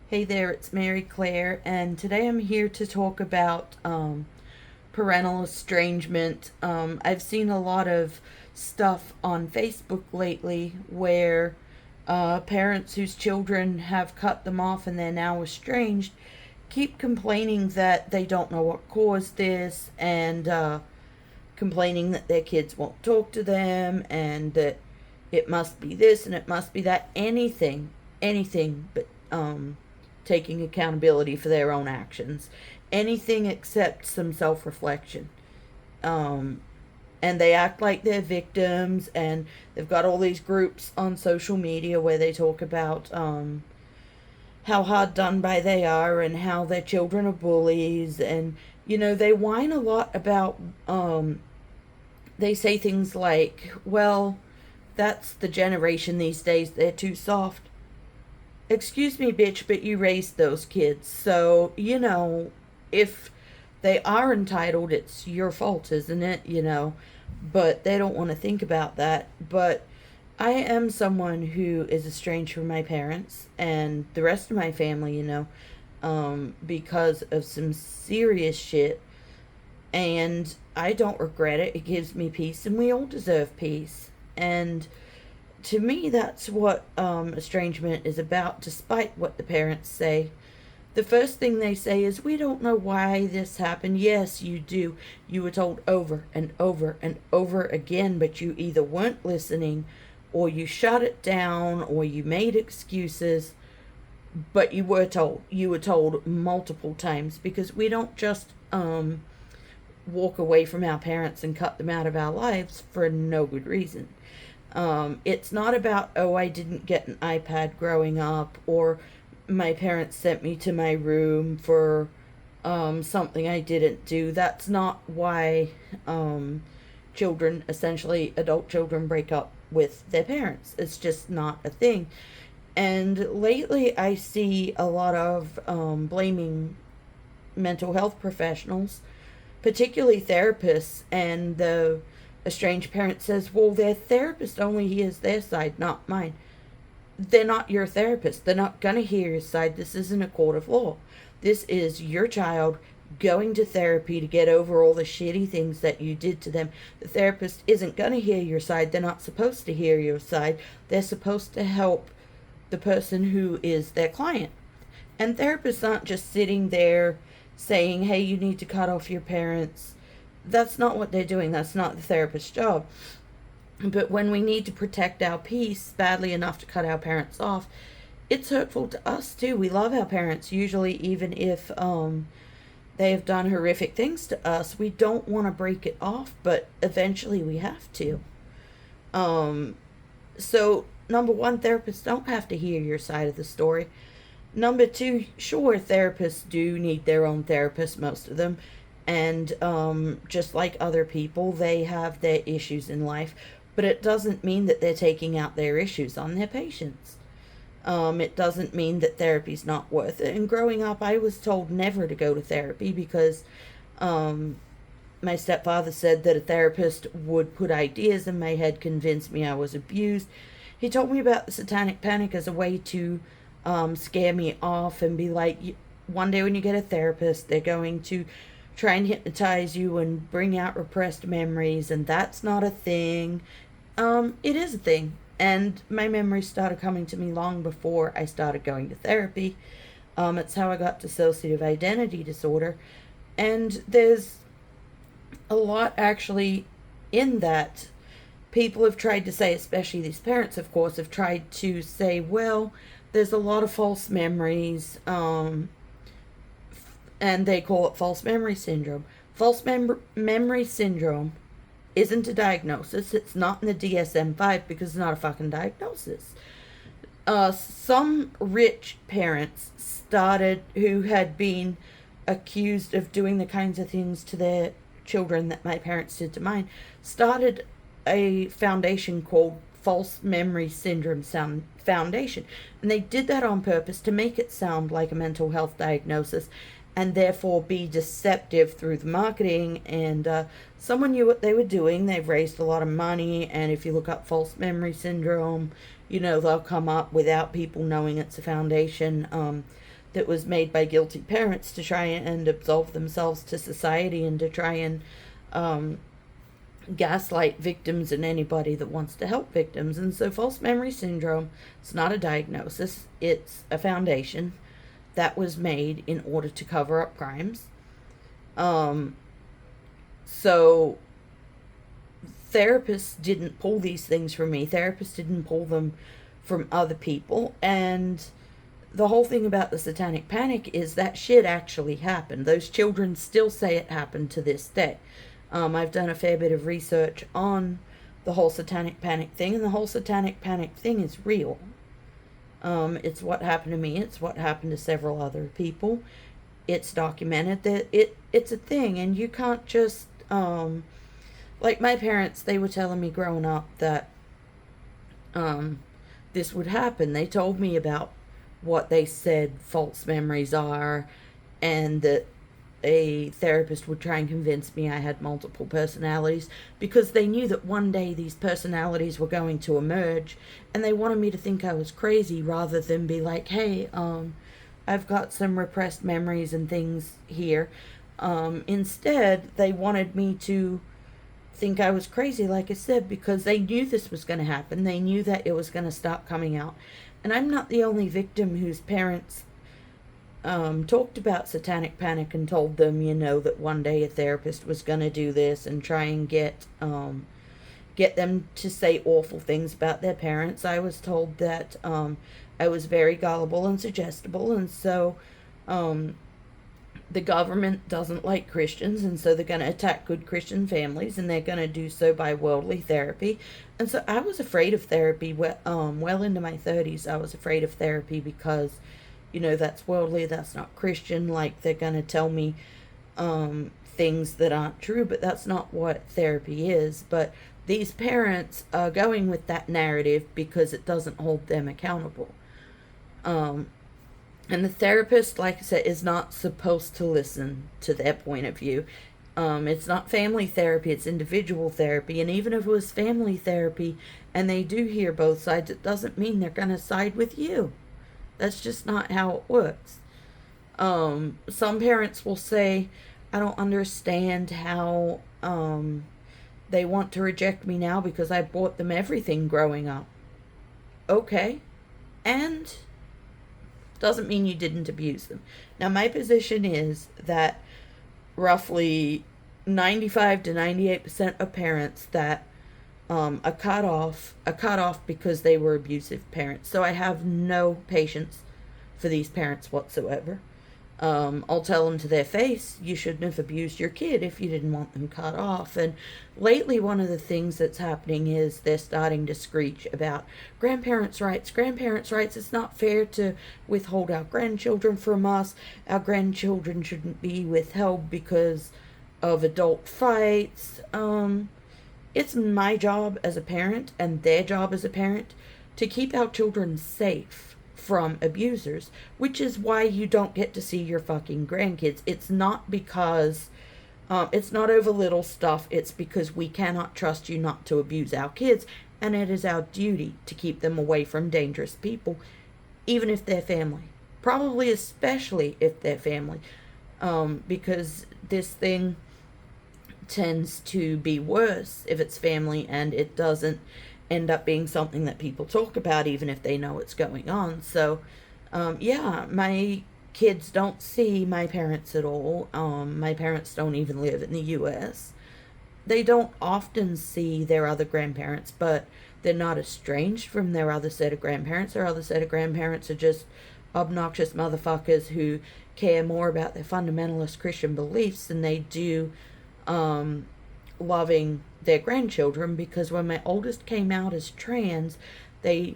Hey there, it's Mary Claire, and today I'm here to talk about parental estrangement. I've seen a lot of stuff on Facebook lately where parents whose children have cut them off and they're now estranged keep complaining that they don't know what caused this and complaining that their kids won't talk to them and that it must be this and it must be that. Anything but taking accountability for their own actions. Anything except some self reflection. Um, and they act like they're victims, and they've got all these groups on social media where they talk about how hard done by they are and how their children are bullies. And, they whine a lot about, they say things like, well, that's the generation these days, they're too soft. Excuse me, bitch, but you raised those kids. So, if they are entitled, it's your fault, isn't it? But they don't want to think about that. But I am someone who is estranged from my parents and the rest of my family, because of some serious shit. And I don't regret it. It gives me peace, and we all deserve peace. And to me, that's what estrangement is about, despite what the parents say. The first thing they say is, we don't know why this happened. Yes, you do. You were told over and over and over again, but you either weren't listening, or you shut it down, or you made excuses. But you were told. You were told multiple times, because we don't just walk away from our parents and cut them out of our lives for no good reason. It's not about, oh, I didn't get an iPad growing up, or my parents sent me to my room for something I didn't do. That's not why children, essentially adult children, break up with their parents. It's just not a thing. And lately I see a lot of blaming mental health professionals, particularly therapists, and the estranged parent says, well, their therapist only hears their side, not mine. They're not your therapist. They're not going to hear your side. This isn't a court of law. This is your child going to therapy to get over all the shitty things that you did to them. The therapist isn't going to hear your side. They're not supposed to hear your side. They're supposed to help the person who is their client. And therapists aren't just sitting there saying, hey, you need to cut off your parents. That's not what they're doing. That's not the therapist's job. But when we need to protect our peace badly enough to cut our parents off, it's hurtful to us too. We love our parents, usually, even if they have done horrific things to us. We don't want to break it off, but eventually we have to. So, number one, therapists don't have to hear your side of the story. Number two, sure, therapists do need their own therapist, most of them. And just like other people, they have their issues in life. But it doesn't mean that they're taking out their issues on their patients. It doesn't mean that therapy's not worth it. And growing up, I was told never to go to therapy because my stepfather said that a therapist would put ideas in my head, convince me I was abused. He told me about the satanic panic as a way to scare me off and be like, one day when you get a therapist, they're going to try and hypnotize you and bring out repressed memories, and that's not a thing. It is a thing. And my memories started coming to me long before I started going to therapy. It's how I got dissociative identity disorder. And there's a lot actually in that. People have tried to say, especially these parents, of course, have tried to say, well, there's a lot of false memories, and they call it false memory syndrome. False memory syndrome isn't a diagnosis. It's not in the DSM-5 because it's not a fucking diagnosis. Some rich parents who had been accused of doing the kinds of things to their children that my parents did to mine, started a foundation called False Memory Syndrome Foundation. And they did that on purpose to make it sound like a mental health diagnosis and therefore be deceptive through the marketing. And someone knew what they were doing. They've raised a lot of money, and if you look up false memory syndrome, they'll come up without people knowing it's a foundation. that was made by guilty parents to try and absolve themselves to society and to try and gaslight victims and anybody that wants to help victims. And so false memory syndrome, it's not a diagnosis, it's a foundation that was made in order to cover up crimes. So therapists didn't pull these things from me. Therapists didn't pull them from other people. And the whole thing about the satanic panic is that shit actually happened. Those children still say it happened to this day. I've done a fair bit of research on the whole satanic panic thing, and the whole satanic panic thing is real. It's what happened to me. It's what happened to several other people. It's documented that it's a thing, and you can't just, like my parents, they were telling me growing up that this would happen. They told me about what they said false memories are, and that a therapist would try and convince me I had multiple personalities because they knew that one day these personalities were going to emerge, and they wanted me to think I was crazy rather than be like, hey, I've got some repressed memories and things here. Instead, they wanted me to think I was crazy, like I said, because they knew this was going to happen. They knew that it was going to start coming out. And I'm not the only victim whose parents talked about satanic panic and told them, that one day a therapist was going to do this and try and get them to say awful things about their parents. I was told that I was very gullible and suggestible, and so the government doesn't like Christians, and so they're going to attack good Christian families, and they're going to do so by worldly therapy. And so I was afraid of therapy well into my 30s. I was afraid of therapy because, that's worldly, that's not Christian. Like, they're going to tell me things that aren't true, but that's not what therapy is. But these parents are going with that narrative because it doesn't hold them accountable. And the therapist, like I said, is not supposed to listen to their point of view. It's not family therapy, it's individual therapy. And even if it was family therapy and they do hear both sides, it doesn't mean they're going to side with you. That's just not how it works. Some parents will say, I don't understand how they want to reject me now because I bought them everything growing up. Okay. And doesn't mean you didn't abuse them. Now, my position is that roughly 95 to 98% of parents that are cut off because they were abusive parents. So I have no patience for these parents whatsoever. I'll tell them to their face, you shouldn't have abused your kid if you didn't want them cut off. And lately, one of the things that's happening is they're starting to screech about grandparents' rights. Grandparents' rights. It's not fair to withhold our grandchildren from us. Our grandchildren shouldn't be withheld because of adult fights. It's my job as a parent and their job as a parent to keep our children safe from abusers, which is why you don't get to see your fucking grandkids. It's not because it's not over little stuff. It's because we cannot trust you not to abuse our kids, and it is our duty to keep them away from dangerous people, even if they're family. Probably especially if they're family, because this thing tends to be worse if it's family and it doesn't end up being something that people talk about even if they know what's going on. So my kids don't see my parents at all. My parents don't even live in the US. They don't often see their other grandparents, but they're not estranged from their other set of grandparents. Their other set of grandparents are just obnoxious motherfuckers who care more about their fundamentalist Christian beliefs than they do loving their grandchildren. Because when my oldest came out as trans, they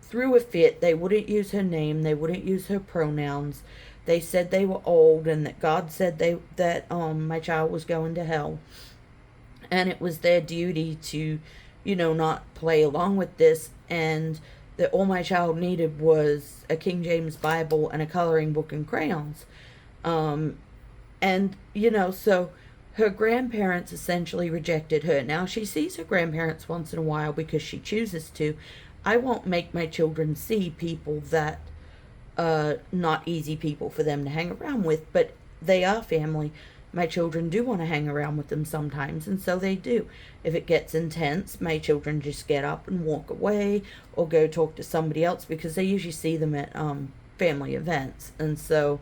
threw a fit. They wouldn't use her name. They wouldn't use her pronouns. They said they were old and that God said that my child was going to hell. And it was their duty to, not play along with this. And that all my child needed was a King James Bible and a coloring book and crayons. So her grandparents essentially rejected her. Now, she sees her grandparents once in a while because she chooses to. I won't make my children see people that not easy people for them to hang around with, but they are family. My children do want to hang around with them sometimes, and so they do. If it gets intense, my children just get up and walk away or go talk to somebody else, because they usually see them at family events. And so,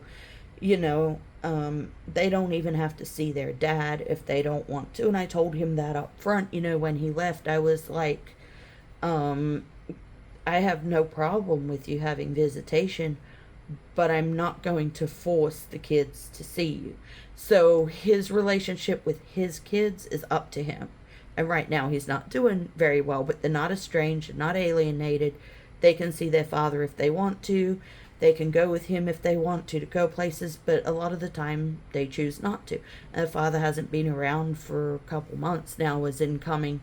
they don't even have to see their dad if they don't want to. And I told him that up front, when he left. I was like, I have no problem with you having visitation, but I'm not going to force the kids to see you. So his relationship with his kids is up to him. And right now he's not doing very well, but they're not estranged, not alienated. They can see their father if they want to. They can go with him if they want to go places, but a lot of the time they choose not to. And the father hasn't been around for a couple months now, as in coming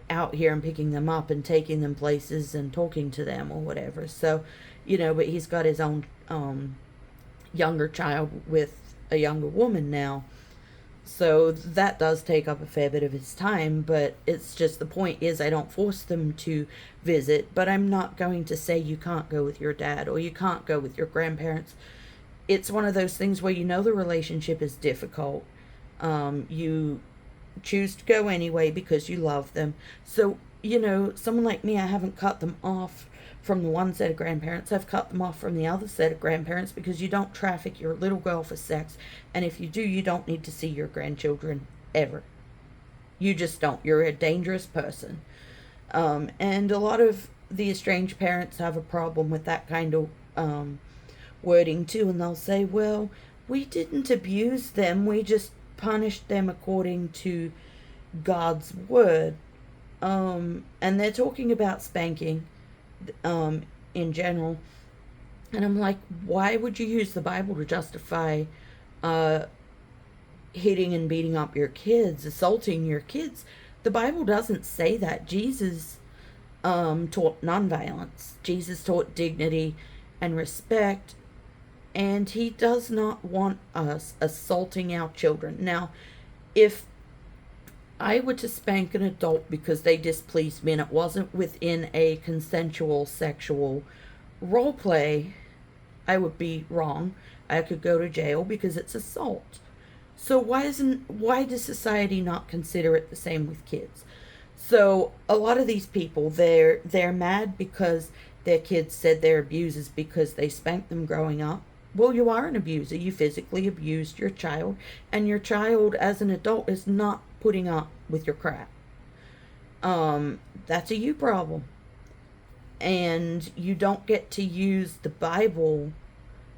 out here and picking them up and taking them places and talking to them or whatever. So, but he's got his own younger child with a younger woman now. So that does take up a fair bit of his time, but it's just, the point is, I don't force them to visit, but I'm not going to say you can't go with your dad or you can't go with your grandparents. It's one of those things where the relationship is difficult. You choose to go anyway because you love them. So, someone like me, I haven't cut them off from the one set of grandparents. I've cut them off from the other set of grandparents, because you don't traffic your little girl for sex. And if you do, you don't need to see your grandchildren ever. You just don't. You're a dangerous person. And a lot of the estranged parents have a problem with that kind of wording too. And they'll say, well, we didn't abuse them. We just punished them according to God's word. And they're talking about spanking in general. And I'm like, why would you use the Bible to justify hitting and beating up your kids, assaulting your kids? The Bible doesn't say that. Jesus taught nonviolence. Jesus taught dignity and respect. And he does not want us assaulting our children. Now, if I were to spank an adult because they displeased me and it wasn't within a consensual sexual role play, I would be wrong. I could go to jail because it's assault. So why does society not consider it the same with kids? So a lot of these people, they're mad because their kids said they're abusers because they spanked them growing up. Well, you are an abuser. You physically abused your child, and your child as an adult is not putting up with your crap. That's a you problem. And you don't get to use the Bible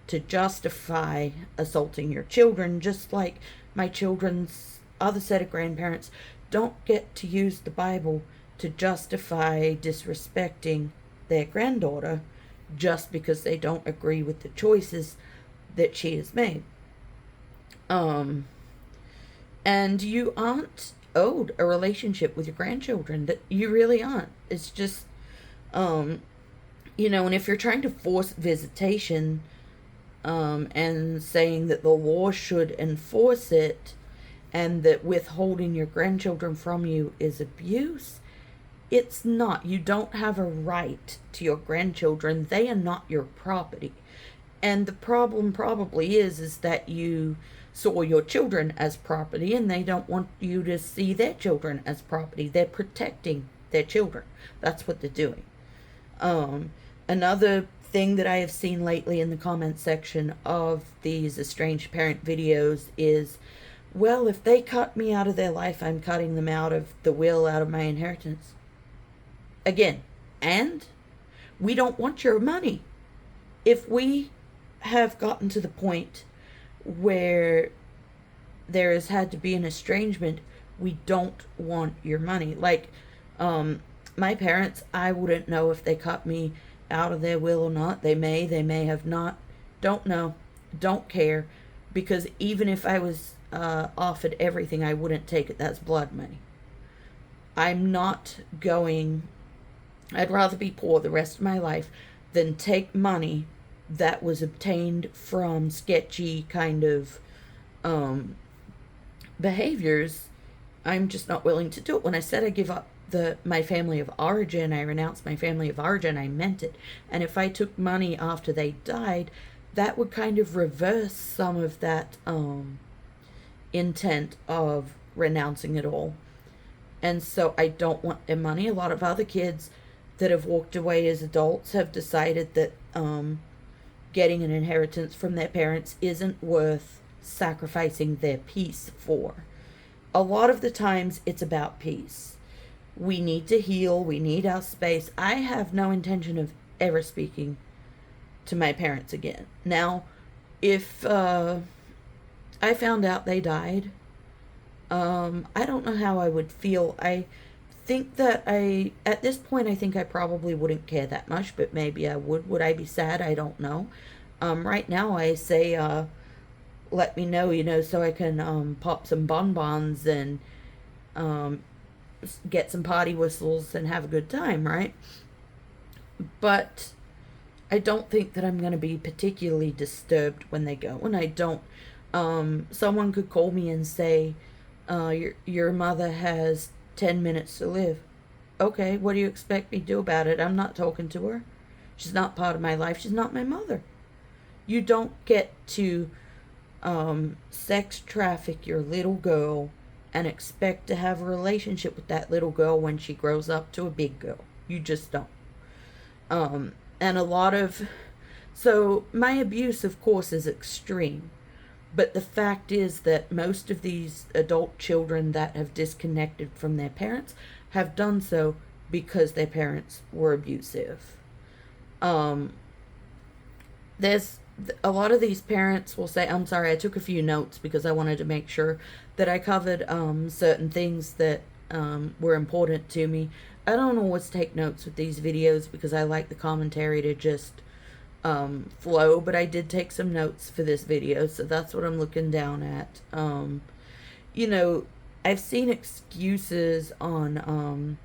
to justify assaulting your children, just like my children's other set of grandparents don't get to use the Bible to justify disrespecting their granddaughter just because they don't agree with the choices that she has made. And you aren't owed a relationship with your grandchildren. That you really aren't. It's just, and if you're trying to force visitation, and saying that the law should enforce it, and that withholding your grandchildren from you is abuse, it's not. You don't have a right to your grandchildren. They are not your property. And the problem probably is that you saw your children as property, and they don't want you to see their children as property. They're protecting their children. That's what they're doing. Another thing that I have seen lately in the comment section of these estranged parent videos is, well, if they cut me out of their life, I'm cutting them out of the will, out of my inheritance. Again, and we don't want your money. If we have gotten to the point where there has had to be an estrangement, we don't want your money. Like, my parents, I wouldn't know if they cut me out of their will or not. They may have not. Don't know. Don't care. Because even if I was offered everything, I wouldn't take it. That's blood money. I'm not going... I'd rather be poor the rest of my life than take money that was obtained from sketchy kind of behaviors. I'm just not willing to do it. When I said I give up my family of origin, I renounced my family of origin, I meant it. And if I took money after they died, that would kind of reverse some of that intent of renouncing it all. And so I don't want their money. A lot of other kids that have walked away as adults have decided that getting an inheritance from their parents isn't worth sacrificing their peace for. A lot of the times it's about peace. We need to heal. We need our space. I have no intention of ever speaking to my parents again. Now, if I found out they died, I don't know how I would feel. I think that at this point, I think I probably wouldn't care that much, but maybe I would. Would I be sad? I don't know. Right now I say, let me know, so I can, pop some bonbons and, get some potty whistles and have a good time, right? But I don't think that I'm going to be particularly disturbed when they go. And I don't, someone could call me and say, your mother has 10 minutes to live. Okay, what do you expect me to do about it? I'm not talking to her. She's not part of my life. She's not my mother. You don't get to sex traffic your little girl and expect to have a relationship with that little girl when she grows up to a big girl. You just don't. And so my abuse, of course, is extreme. But the fact is that most of these adult children that have disconnected from their parents have done so because their parents were abusive. There's a lot of these parents will say, I'm sorry, I took a few notes because I wanted to make sure that I covered certain things that were important to me. I don't always take notes with these videos because I like the commentary to just flow, but I did take some notes for this video, so that's what I'm looking down at. I've seen excuses on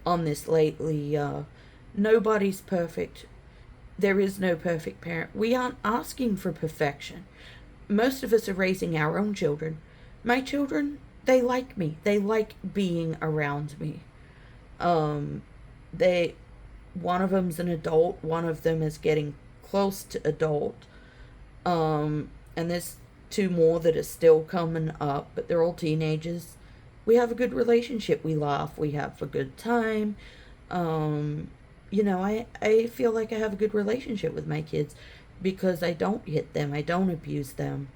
this lately. Nobody's perfect. There is no perfect parent. We aren't asking for perfection. Most of us are raising our own children. My children, they like me. They like being around me. One of them's an adult. One of them is getting close to adult. And there's two more that are still coming up, but they're all teenagers. We have a good relationship. We laugh. We have a good time. I feel like I have a good relationship with my kids because I don't hit them. I don't abuse them.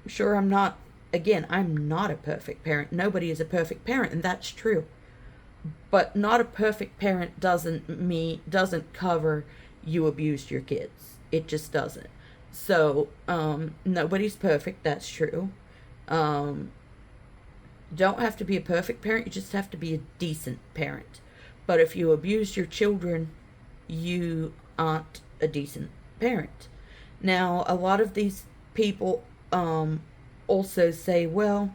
Sure, I'm not a perfect parent. Nobody is a perfect parent, and that's true. But not a perfect parent doesn't cover you abused your kids. It just doesn't. So, nobody's perfect, that's true. Don't have to be a perfect parent, you just have to be a decent parent. But if you abuse your children, you aren't a decent parent. Now, a lot of these people also say, well,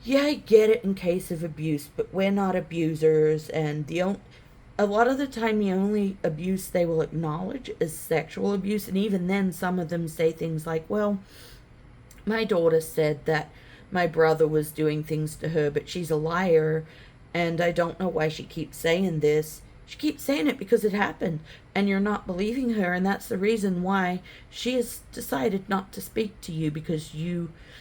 yeah, I get it in case of abuse, but we're not abusers, and a lot of the time the only abuse they will acknowledge is sexual abuse, and even then some of them say things like, well, my daughter said that my brother was doing things to her, but she's a liar, and I don't know why she keeps saying this. She keeps saying it because it happened, and you're not believing her, and that's the reason why she has decided not to speak to you, because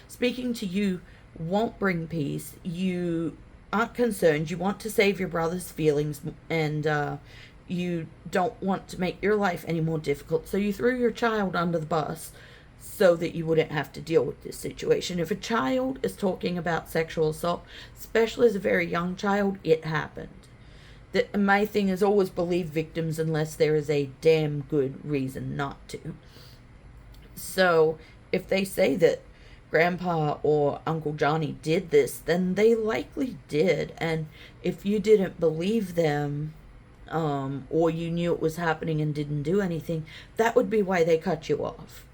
speaking to you won't bring peace. You aren't concerned. You want to save your brother's feelings, and you don't want to make your life any more difficult, so you threw your child under the bus so that you wouldn't have to deal with this situation. If a child is talking about sexual assault, especially as a very young child, it happened. My thing is always believe victims unless there is a damn good reason not to. So if they say that Grandpa or Uncle Johnny did this, then they likely did. And if you didn't believe them, or you knew it was happening and didn't do anything, that would be why they cut you off.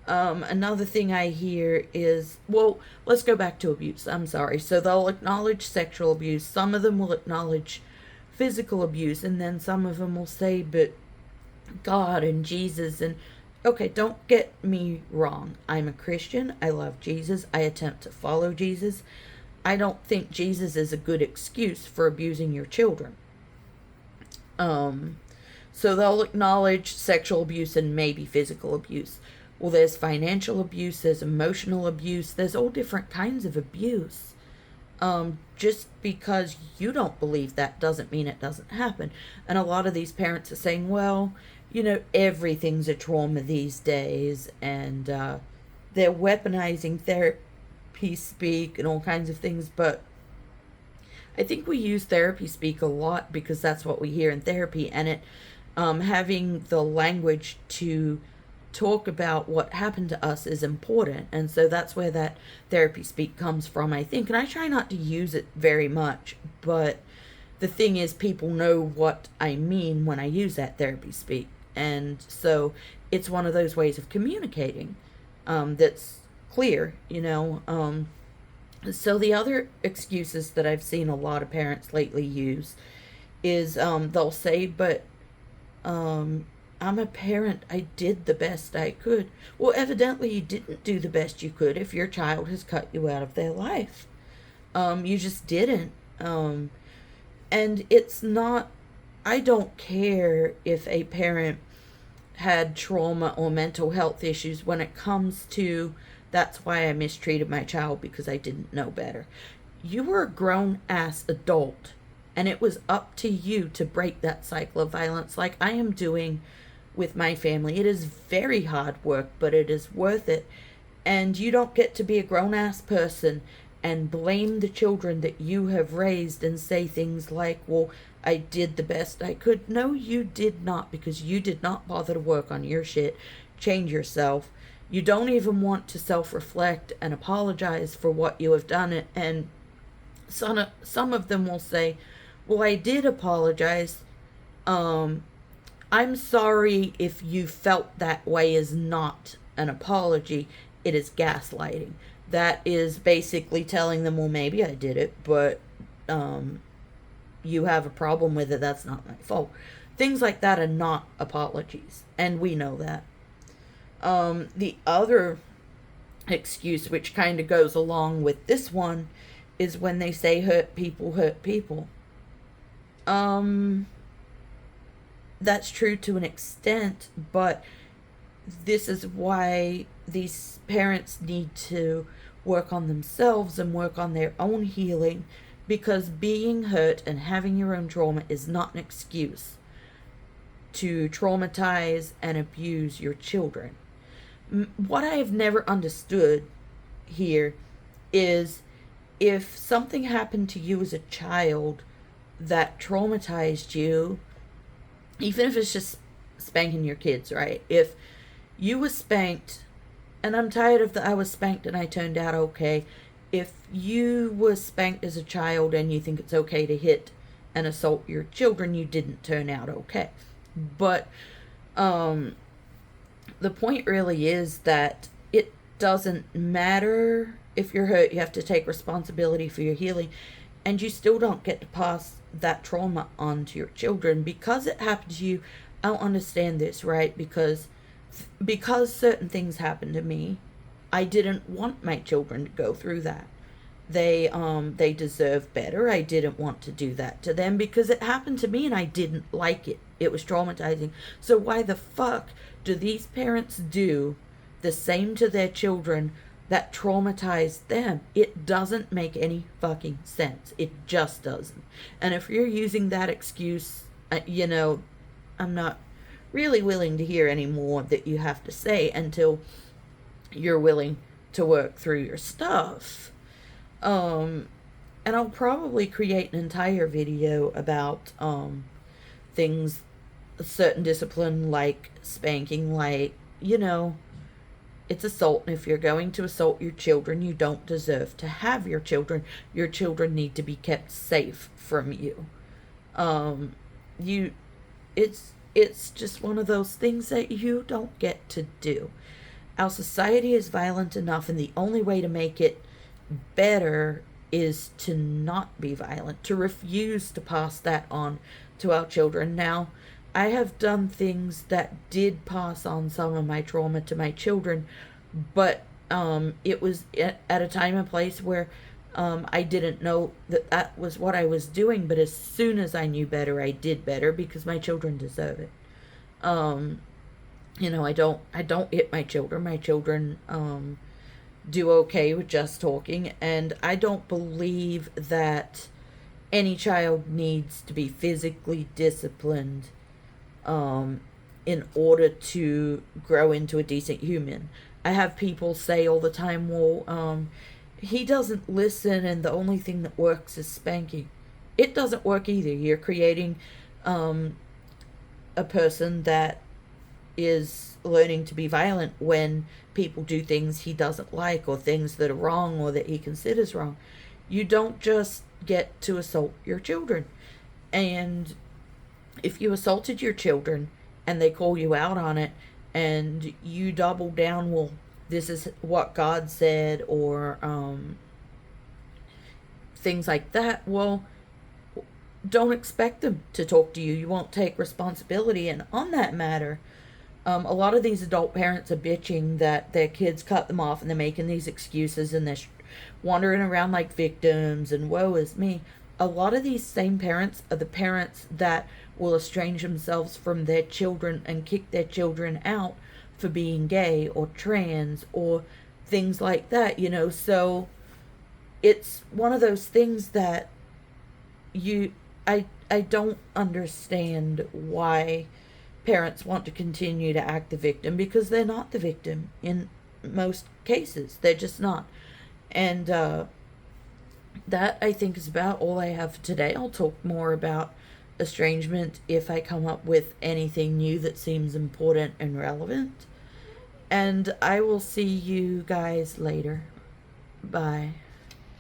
Another thing I hear is, well, let's go back to abuse. I'm sorry. So they'll acknowledge sexual abuse. Some of them will acknowledge physical abuse, and then some of them will say, but God and Jesus, and okay, don't get me wrong. I'm a Christian. I love Jesus. I attempt to follow Jesus. I don't think Jesus is a good excuse for abusing your children. So they'll acknowledge sexual abuse and maybe physical abuse. Well, there's financial abuse, there's emotional abuse, there's all different kinds of abuse. Just because you don't believe that doesn't mean it doesn't happen. And a lot of these parents are saying, well, everything's a trauma these days, and they're weaponizing therapy speak and all kinds of things, but I think we use therapy speak a lot because that's what we hear in therapy, and it having the language to talk about what happened to us is important, and so that's where that therapy speak comes from, I think. And I try not to use it very much, but the thing is, people know what I mean when I use that therapy speak, and so it's one of those ways of communicating that's clear. So the other excuses that I've seen a lot of parents lately use is they'll say, but I'm a parent, I did the best I could. Well, evidently you didn't do the best you could if your child has cut you out of their life. You just didn't. And it's not, I don't care if a parent had trauma or mental health issues when it comes to, that's why I mistreated my child because I didn't know better. You were a grown-ass adult, and it was up to you to break that cycle of violence like I am doing with my family. It is very hard work, but it is worth it. And you don't get to be a grown-ass person and blame the children that you have raised and say things like, well, I did the best I could. No, you did not, because you did not bother to work on your shit, change yourself. You don't even want to self-reflect and apologize for what you have done. And some of them will say, well, I did apologize. I'm sorry if you felt that way is not an apology. It is gaslighting. That is basically telling them, well, maybe I did it, but you have a problem with it. That's not my fault. Things like that are not apologies, and we know that. The other excuse, which kind of goes along with this one, is when they say hurt people hurt people. That's true to an extent, but this is why these parents need to work on themselves and work on their own healing, because being hurt and having your own trauma is not an excuse to traumatize and abuse your children. What I have never understood here is, if something happened to you as a child that traumatized you, even if it's just spanking your kids, right? If you were spanked, and I'm tired of I was spanked and I turned out okay. If you were spanked as a child and you think it's okay to hit and assault your children, you didn't turn out okay. But the point really is that it doesn't matter if you're hurt. You have to take responsibility for your healing, and you still don't get to pass that trauma on to your children because it happened to you. I don't understand this, right? Because certain things happened to me, I didn't want my children to go through that. They deserve better. I didn't want to do that to them because it happened to me and I didn't like it. It was traumatizing. So why the fuck do these parents do the same to their children that traumatized them? It doesn't make any fucking sense. It just doesn't. And if you're using that excuse, I'm not really willing to hear any more that you have to say until you're willing to work through your stuff. And I'll probably create an entire video about things, a certain discipline like spanking, like, it's assault, and if you're going to assault your children, you don't deserve to have your children. Your children need to be kept safe from you. It's just one of those things that you don't get to do. Our society is violent enough, and the only way to make it better is to not be violent, to refuse to pass that on to our children. Now, I have done things that did pass on some of my trauma to my children, but it was at a time and place where I didn't know that that was what I was doing, but as soon as I knew better, I did better because my children deserve it. Um, I don't hit my children. My children do okay with just talking, and I don't believe that any child needs to be physically disciplined um, in order to grow into a decent human. I have people say all the time, well, he doesn't listen, and the only thing that works is spanking. It doesn't work either. You're creating um, a person that is learning to be violent when people do things he doesn't like or things that are wrong or that he considers wrong. You don't just get to assault your children. And if you assaulted your children and they call you out on it and you double down, well, this is what God said, or things like that, well, don't expect them to talk to you. You won't take responsibility. And on that matter, a lot of these adult parents are bitching that their kids cut them off and they're making these excuses and they're wandering around like victims and woe is me. A lot of these same parents are the parents that will estrange themselves from their children and kick their children out for being gay or trans or things like that, So it's one of those things that you I don't understand why parents want to continue to act the victim, because they're not the victim in most cases. They're just not. And that, I think, is about all I have for today. I'll talk more about estrangement if I come up with anything new that seems important and relevant. And I will see you guys later. Bye.